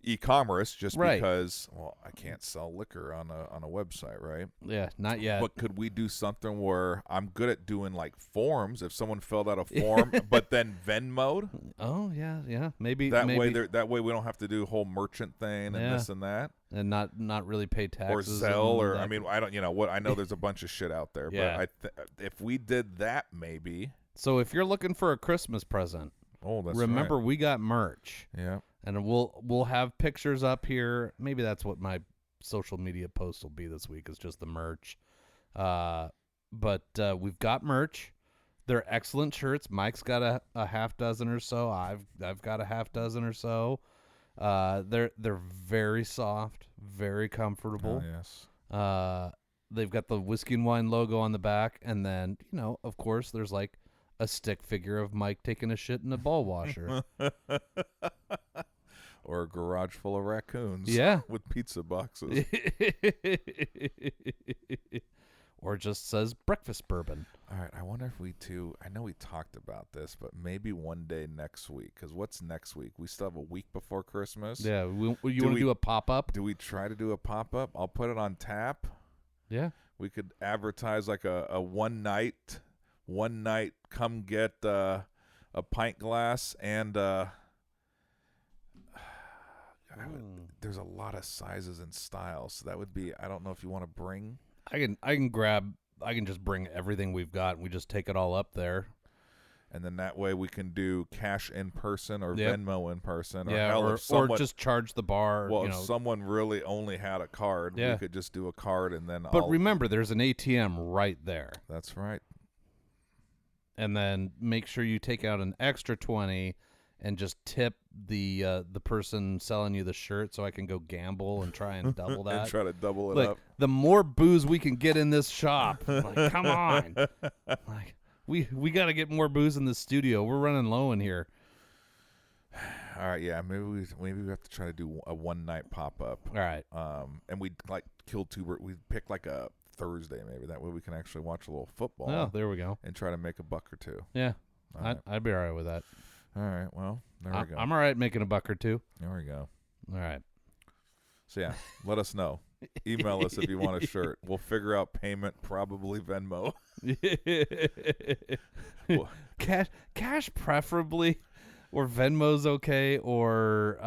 e-commerce just Right. because, well, I can't sell liquor on a website, right? Yeah, not yet. But could we do something where I'm good at doing like forms? If someone filled out a form, but then Venmo'd, Oh yeah, maybe that maybe. way we don't have to do a whole merchant thing and Yeah. this and that, and not really pay or taxes Zelle, and or that. I mean, I don't, what, I know there's a bunch of shit out there, Yeah. but if we did that, maybe. So if you're looking for a Christmas present, Oh, that's remember right. we got merch, Yeah. and we'll have pictures up here. Maybe that's what my social media post will be this week, is just the merch. But we've got merch. They're excellent shirts. Mike's got a half dozen or so. I've got a half dozen or so. They're very soft, very comfortable. Oh, yes. They've got the Whiskey and Wine logo on the back, and then, of course, there's like a stick figure of Mike taking a shit in a ball washer. Or a garage full of raccoons. Yeah. With pizza boxes. Or just says breakfast bourbon. All right, I wonder if I know we talked about this, but maybe one day next week, because what's next week? We still have a week before Christmas. Yeah, you want to do a pop-up? Do we try to do a pop-up? I'll put it on tap. Yeah. We could advertise like a one night, come get a pint glass, and there's a lot of sizes and styles, so that would be, I don't know if you want to bring. I can just bring everything we've got, and we just take it all up there. And then that way we can do cash in person or Yep. Venmo in person. Or Yeah, hell, or if someone, just charge the bar. well, if someone really only had a card, Yeah. we could just do a card and then But remember, there's an ATM right there. That's right. And then make sure you take out an extra 20 and just tip the person selling you the shirt, so I can go gamble and try and double that. And try to double it Like, up. the more booze we can get in this shop, like, come on. Like, we got to get more booze in the studio. We're running low in here. All right, yeah, maybe we have to try to do a one night pop up. All right. And we like kill two birds. We pick like a Thursday, maybe that way we can actually watch a little football. Oh, there we go. And try to make a buck or two. Yeah, All right. I'd be all right with that. All right, well, there we go. I'm all right making a buck or two. There we go. All right. So yeah, let us know. Email us if you want a shirt. We'll figure out payment, probably Venmo. Cash preferably, or Venmo's okay, or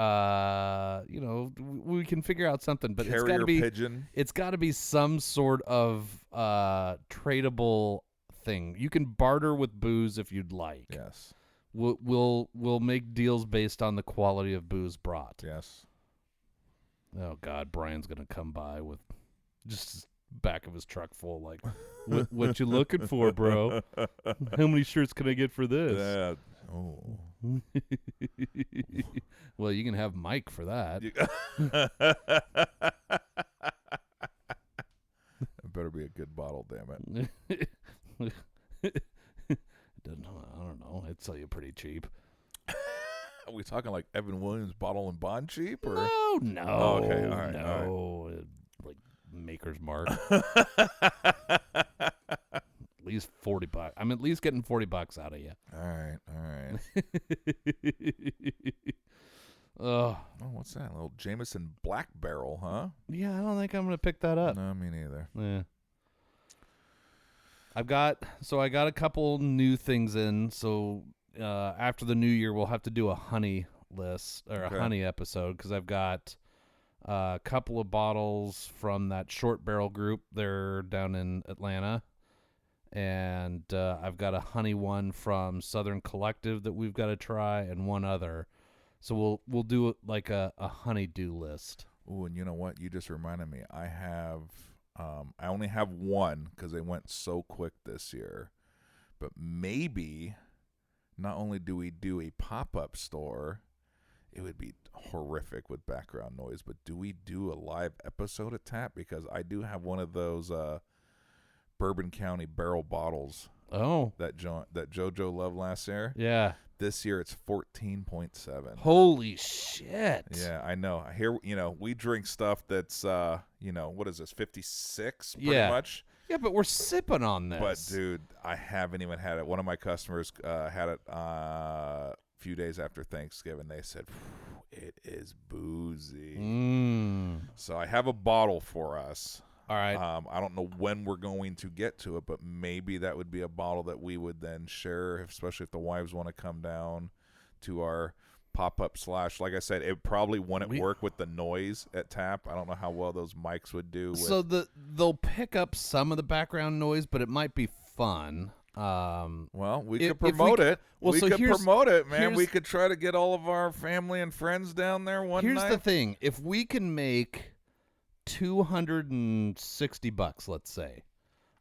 we can figure out something. But it's got to be pigeon. It's got to be some sort of tradable thing. You can barter with booze if you'd like. Yes. We'll make deals based on the quality of booze brought. Yes. Oh God, Brian's gonna come by with just his back of his truck full. Like, what you looking for, bro? How many shirts can I get for this? Yeah. Oh. Well, you can have Mike for that. It better be a good bottle, damn it. I don't know. I'd sell you pretty cheap. Are we talking like Evan Williams bottle and bond cheap, or No. Oh, okay, all right, no. Like Maker's Mark. At least $40. I'm at least getting $40 out of you. All right. Oh, What's that? A little Jameson Black Barrel, huh? yeah. I don't think I'm gonna pick that up. No, me neither. Yeah. I got a couple new things in. So after the new year, we'll have to do a honey list or Okay. a honey episode, because I've got a couple of bottles from that Short Barrel group. They're down in Atlanta, and I've got a honey one from Southern Collective that we've got to try, and one other. So we'll do like a honey-do list. Ooh, and you know what? You just reminded me. I only have one because they went so quick this year. But maybe not only do we do a pop-up store, it would be horrific with background noise, but do we do a live episode of Tap? Because I do have one of those Bourbon County barrel bottles Oh, that JoJo loved last year. yeah. This year it's 14.7. Holy shit. Yeah, I know. Here, we drink stuff that's, what is this, 56 pretty Yeah. much? Yeah, but we're sipping on this. But, dude, I haven't even had it. One of my customers had it a few days after Thanksgiving. They said, it it is boozy. Mm. So I have a bottle for us. All right. I don't know when we're going to get to it, but maybe that would be a bottle that we would then share, especially if the wives want to come down to our pop-up / like I said, it probably wouldn't work with the noise at Tap. I don't know how well those mics would do. So they'll pick up some of the background noise, but it might be fun. Well, we could promote it. Well, we so could here's- promote it, man. here's- We could try to get all of our family and friends down there one Here's night. the thing. If we can make $260, let's say,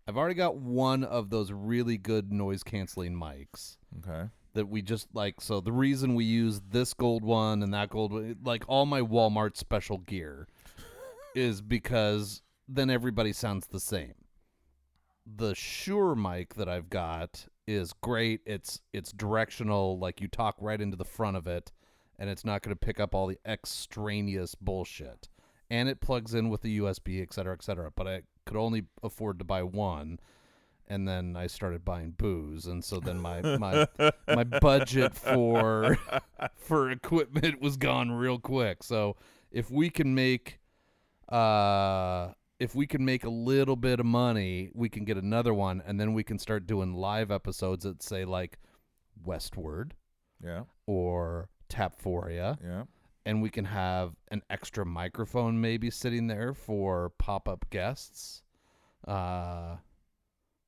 I've already got one of those really good noise-canceling mics. Okay. That we just like, so the reason we use this gold one and that gold one, like all my Walmart special gear, is because then everybody sounds the same. The Shure mic that I've got is great. It's directional, like you talk right into the front of it, and it's not going to pick up all the extraneous bullshit. And it plugs in with the USB, et cetera, et cetera. But I could only afford to buy one. And then I started buying booze, and so then my budget for equipment was gone real quick. So if we can make a little bit of money, we can get another one, and then we can start doing live episodes that say like Westward, Yeah. or Tapforia, Yeah. and we can have an extra microphone maybe sitting there for pop-up guests.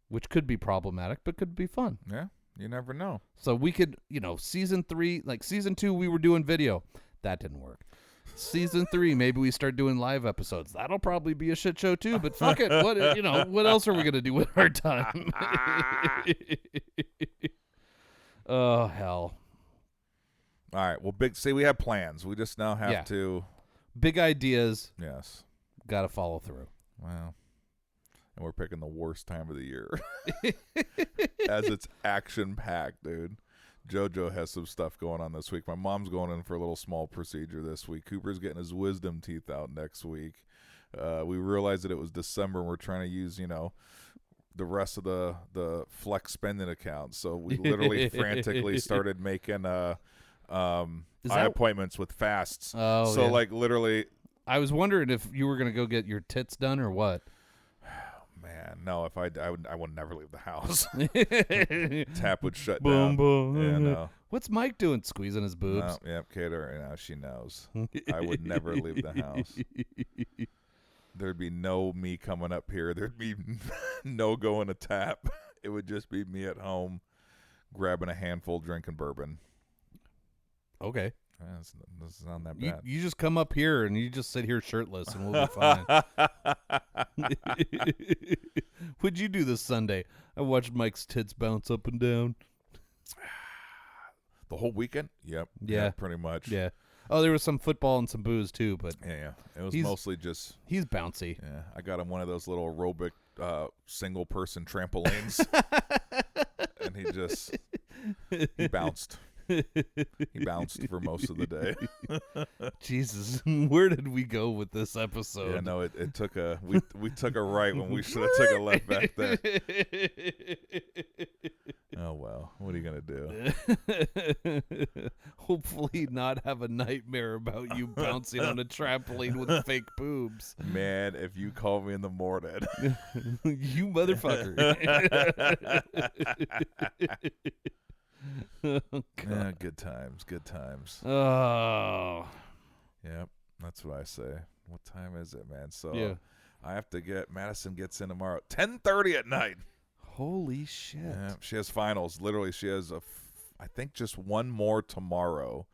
Which could be problematic, but could be fun. Yeah. You never know. So we could, season 3, like season 2, we were doing video. That didn't work. Season 3, maybe we start doing live episodes. That'll probably be a shit show too, but fuck it. What else are we going to do with our time? Oh, hell. All right. Well, we have plans. We just now have to. Big ideas. Yes. Got to follow through. Wow. And we're picking the worst time of the year. As it's action-packed, dude. JoJo has some stuff going on this week. My mom's going in for a little small procedure this week. Cooper's getting his wisdom teeth out next week. We realized that it was December, and we're trying to use, the rest of the flex spending account. So we literally frantically started making eye appointments with fasts. Oh, so, yeah. like, literally. I was wondering if you were going to go get your tits done or what. Man, no, if I would never leave the house. Tap would shut Boom, down. boom. Yeah, no. What's Mike doing? Squeezing his boobs? No, yep, Kater, she knows. I would never leave the house. There'd be no me coming up here. There'd be no going to Tap. It would just be me at home grabbing a handful, drinking bourbon. Okay. This is not that bad. You just come up here and you just sit here shirtless and we'll be fine. What'd you do this Sunday? I watched Mike's tits bounce up and down. The whole weekend? Yep. Yeah. Pretty much. Yeah. Oh, there was some football and some booze too, but Yeah. It was mostly just. he's bouncy. Yeah. I got him one of those little aerobic single person trampolines. And he bounced. He bounced for most of the day. Jesus, where did we go with this episode? Yeah, no, it took we took a right when we should have took a left back there. Oh well, what are you gonna do? Hopefully not have a nightmare about you bouncing on a trampoline with fake boobs. Man, if you call me in the morning. You motherfucker. Oh, yeah, good times. Oh. Yep, that's what I say. What time is it, man? So Yeah. I have to Madison gets in tomorrow at 10:30 at night. Holy shit. Yeah, she has finals. Literally, she has I think just one more tomorrow,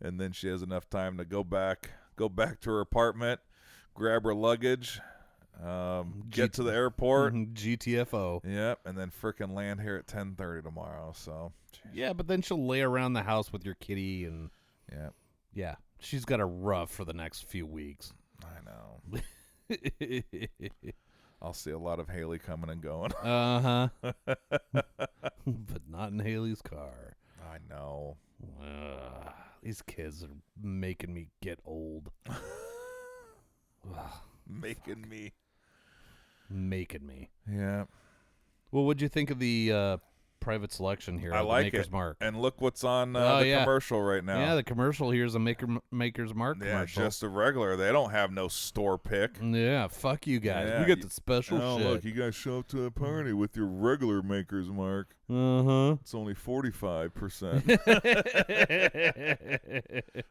and then she has enough time to go back to her apartment, grab her luggage, get to the airport. GTFO. Yep, and then frickin' land here at 10:30 tomorrow. So Yeah, but then she'll lay around the house with your kitty and yeah, she's got a rough for the next few weeks. I know. I'll see a lot of Haley coming and going. Uh-huh. But not in Haley's car. I know. These kids are making me get old. Making me. Making me. Yeah. Well, what'd you think of the private selection here. I of like the Maker's it. Mark. And look what's on Oh, the yeah. commercial right now. Yeah, the commercial here is a Maker's Mark Yeah, commercial. just a regular. They don't have no store pick. Yeah, fuck you guys. Yeah, We get the special oh, shit. look, you guys show up to a party with your regular Maker's Mark. Uh-huh. It's only 45%.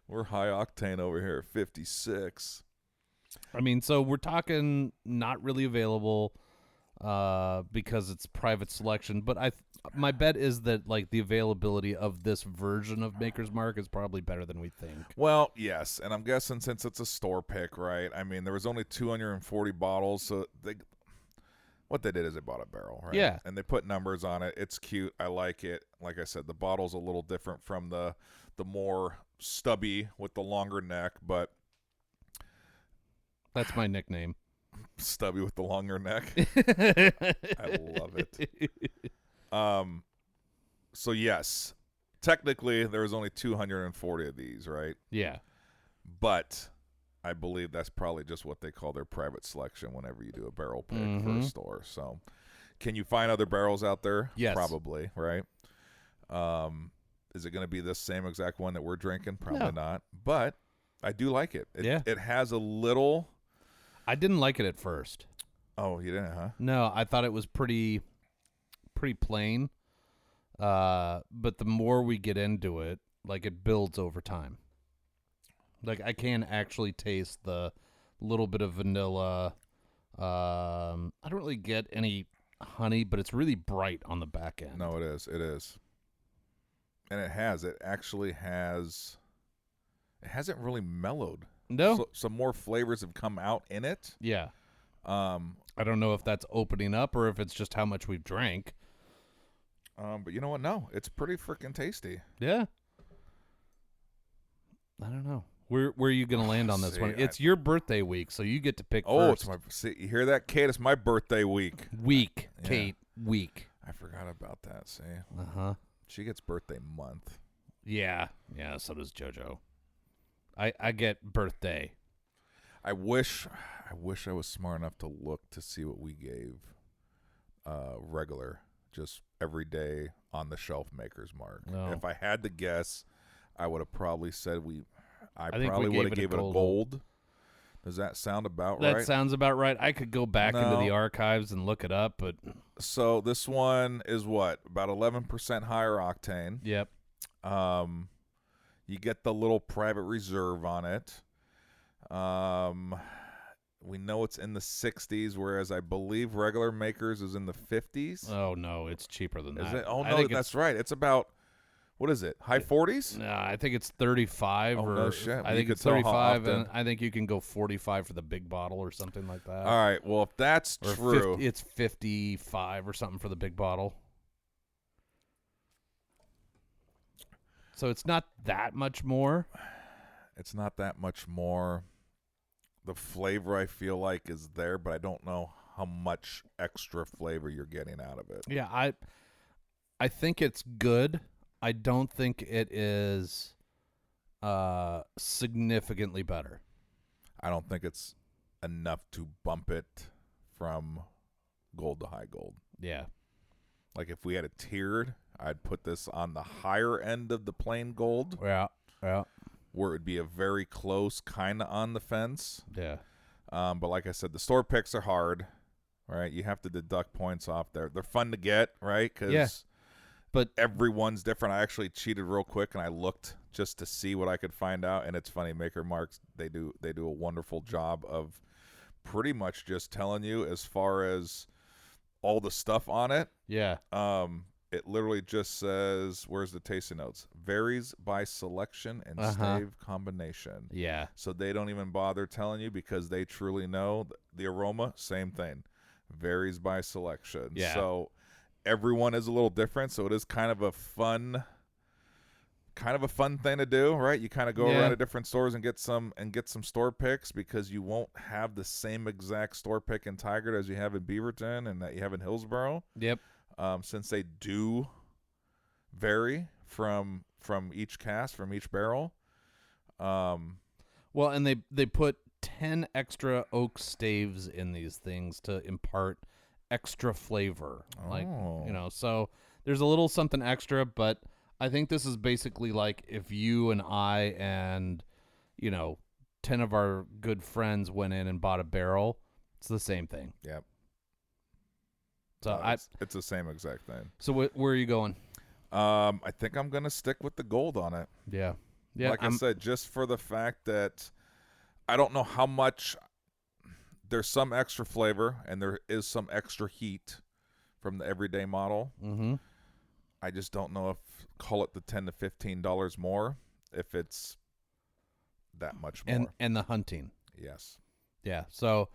We're high octane over here at 56. I mean, so we're talking not really available because it's private selection, but my bet is that like the availability of this version of Maker's Mark is probably better than we think. Well, yes, and I'm guessing since it's a store pick, right? I mean, there was only 240 bottles, so what they did is they bought a barrel, right? Yeah. And they put numbers on it. It's cute. I like it. Like I said, the bottle's a little different from the more stubby with the longer neck, but That's my nickname. stubby with the longer neck. I love it. So yes, technically there was only 240 of these, right? Yeah. But I believe that's probably just what they call their private selection whenever you do a barrel pick for a store. So can you find other barrels out there? Yes. Probably, right? Is it going to be the same exact one that we're drinking? Probably not. But I do like it. It has a little... I didn't like it at first. Oh, you didn't, huh? No, I thought it was pretty plain. But the more we get into it, like it builds over time. Like I can actually taste the little bit of vanilla. I don't really get any honey, but it's really bright on the back end. No, it is. It is. And it actually has, it hasn't really mellowed. No. So, some more flavors have come out in it. Yeah. I don't know if that's opening up or if it's just how much we've drank. But you know what? No, it's pretty freaking tasty. Yeah. I don't know. Where are you going to land on this See, one? It's your birthday week, so you get to pick Oh, first. it's my. See, you hear that, Kate? It's my birthday week. Week, Yeah. Kate, week. I forgot about that. See, Uh-huh. she gets birthday month. Yeah. Yeah, so does JoJo. I get birthday. I wish I was smart enough to look to see what we gave regular, just everyday on the shelf Maker's Mark. No. If I had to guess, I would have probably said I think we probably would have gave it a gave it a gold. Does that sound about right? That sounds about right. I could go back into No. the archives and look it up, but So this one is what? About 11% higher octane. yep. You get the little private reserve on it. We know it's in the 60s, whereas I believe regular Makers is in the 50s. Oh no, it's cheaper than Is that. it? Oh I no, think that's right. It's about, what is it? High 40s? No, I think it's 35 Oh, or no shit. I You think could it's tell how 35 often. and I think you can go 45 for the big bottle or something like that. All right. Well, if that's Or true, it's 55 or something for the big bottle. So it's not that much more. it's not that much more. The flavor I feel like is there, but I don't know how much extra flavor you're getting out of it. Yeah, I think it's good. I don't think it is significantly better. I don't think it's enough to bump it from gold to high gold. Yeah. Like if we had it tiered, I'd put this on the higher end of the plain gold, Yeah. Yeah. where it'd be a very close, kind of on the fence. Yeah. But like I said, the store picks are hard, right? You have to deduct points off there. They're fun to get, right? Because Yeah. But everyone's different. I actually cheated real quick and I looked just to see what I could find out. And it's funny, Maker Marks, they do a wonderful job of pretty much just telling you as far as all the stuff on it. yeah. It literally just says, where's the tasting notes? Varies by selection and stave combination. Yeah. So they don't even bother telling you because they truly know the aroma, same thing. Varies by selection. Yeah. So everyone is a little different, so it is kind of a fun thing to do, right? You kind of go around to different stores and get some store picks because you won't have the same exact store pick in Tigard as you have in Beaverton and that you have in Hillsborough. Yep. Since they do vary from each cast, from each barrel. Well, and they put 10 extra oak staves in these things to impart extra flavor. Like, Oh. so There's a little something extra, but I think this is basically like if you and I and, 10 of our good friends went in and bought a barrel. It's the same thing. Yep. So it's the same exact thing. So where are you going? I think I'm going to stick with the gold on it. Yeah. Yeah. Like I said, just for the fact that I don't know how much there's some extra flavor and there is some extra heat from the everyday model. Mm-hmm. I just don't know if call it the $10 to $15 more if it's that much more. And the hunting. Yes. Yeah. So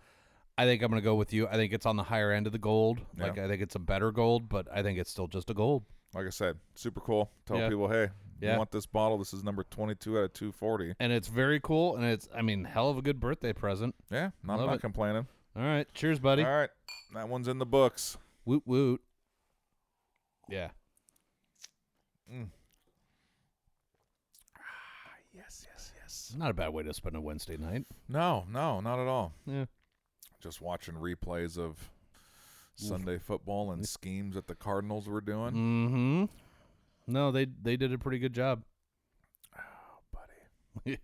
I think I'm going to go with you. I think it's on the higher end of the gold. Yeah. Like I think it's a better gold, but I think it's still just a gold. Like I said, super cool. Tell Yeah. people, hey, Yeah. you want this bottle? This is number 22 out of 240. And it's very cool, and it's, hell of a good birthday present. Yeah, I'm Love not it. complaining. All right. Cheers, buddy. All right, that one's in the books. Woot woot. Yeah. Yes. Not a bad way to spend a Wednesday night. No, not at all. Yeah. Just watching replays of Sunday football and schemes that the Cardinals were doing. Mm-hmm. No, they did a pretty good job. Oh, buddy.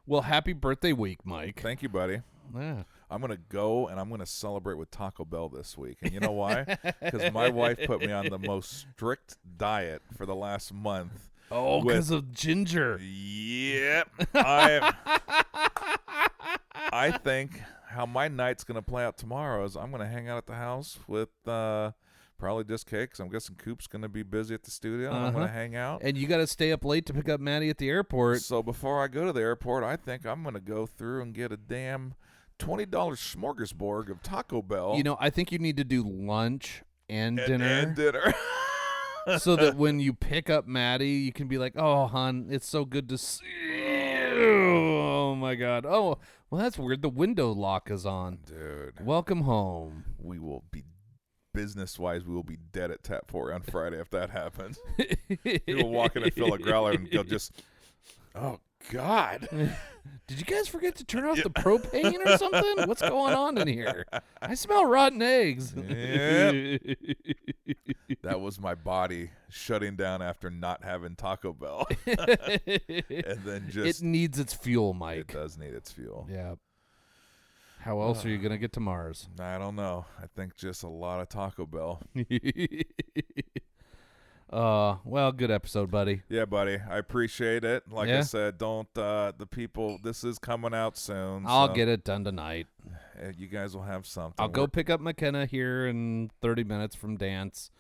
Well, happy birthday week, Mike. Thank you, buddy. Yeah. I'm going to go and I'm going to celebrate with Taco Bell this week. And you know why? Because my wife put me on the most strict diet for the last month. Oh, because of ginger. Yep. I think how my night's going to play out tomorrow is I'm going to hang out at the house with probably just cake, because I'm guessing Coop's going to be busy at the studio. And I'm going to hang out. And you got to stay up late to pick up Maddie at the airport. So before I go to the airport, I think I'm going to go through and get a damn $20 smorgasbord of Taco Bell. I think you need to do lunch and dinner. And dinner. So that when you pick up Maddie, you can be like, oh, hon, it's so good to see you. Oh, my God. Oh, well, that's weird. The window lock is on. Dude. Welcome home. We will be, business-wise, we will be dead at Tap 4 on Friday if that happens. People walk in and fill a growler and they'll just, oh, God. Did you guys forget to turn off the propane or something? What's going on in here? I smell rotten eggs. Yep. That was my body shutting down after not having Taco Bell. And then just... It needs its fuel, Mike. It does need its fuel. Yeah. How else are you going to get to Mars? I don't know. I think just a lot of Taco Bell. Well, good episode, buddy. Yeah, buddy. I appreciate it. Like Yeah. I said, don't the people. This is coming out soon. I'll so, get it done tonight. You guys will have something. I'll go pick up McKenna here in 30 minutes from dance,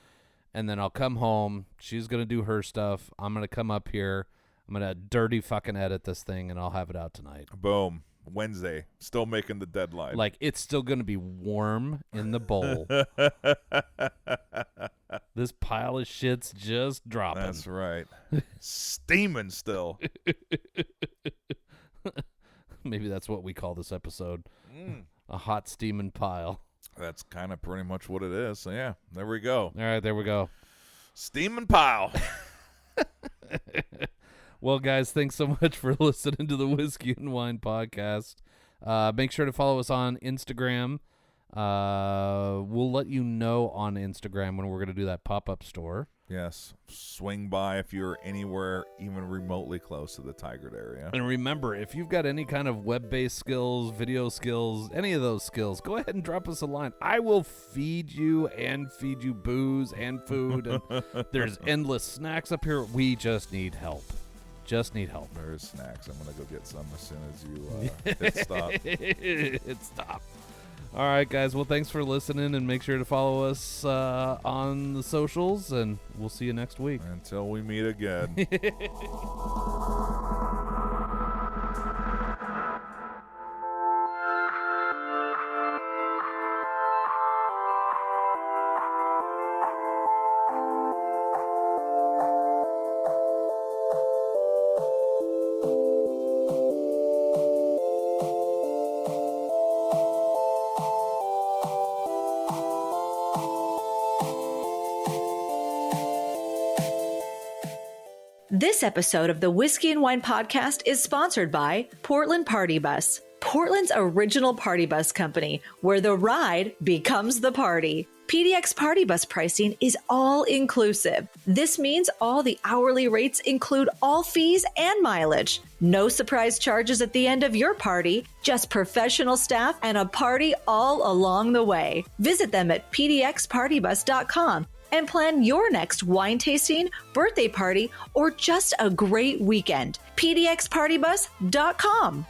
and then I'll come home. She's going to do her stuff. I'm going to come up here. I'm going to dirty fucking edit this thing, and I'll have it out tonight. Boom. Wednesday. Still making the deadline. Like, it's still going to be warm in the bowl. This pile of shit's just dropping. That's right. Steaming still. Maybe that's what we call this episode. A hot steaming pile. That's kind of pretty much what it is. So, yeah, there we go. All right, there we go. Steaming pile. Well, guys, thanks so much for listening to the Whiskey and Wine Podcast. Make sure to follow us on Instagram. We'll let you know on Instagram when we're going to do that pop-up store. Yes. Swing by if you're anywhere even remotely close to the Tigard area. And remember, if you've got any kind of web-based skills, video skills, any of those skills, go ahead and drop us a line. I will feed you booze and food. And there's endless snacks up here. We just need help. There's snacks. I'm going to go get some as soon as you hit stop. Hit stop. All right, guys. Well, thanks for listening, and make sure to follow us on the socials, and we'll see you next week. Until we meet again. This episode of the Whiskey and Wine Podcast is sponsored by Portland Party Bus, Portland's original party bus company, where the ride becomes the party. PDX Party Bus pricing is all inclusive. This means all the hourly rates include all fees and mileage. No surprise charges at the end of your party, just professional staff and a party all along the way. Visit them at pdxpartybus.com and plan your next wine tasting, birthday party, or just a great weekend. pdxpartybus.com.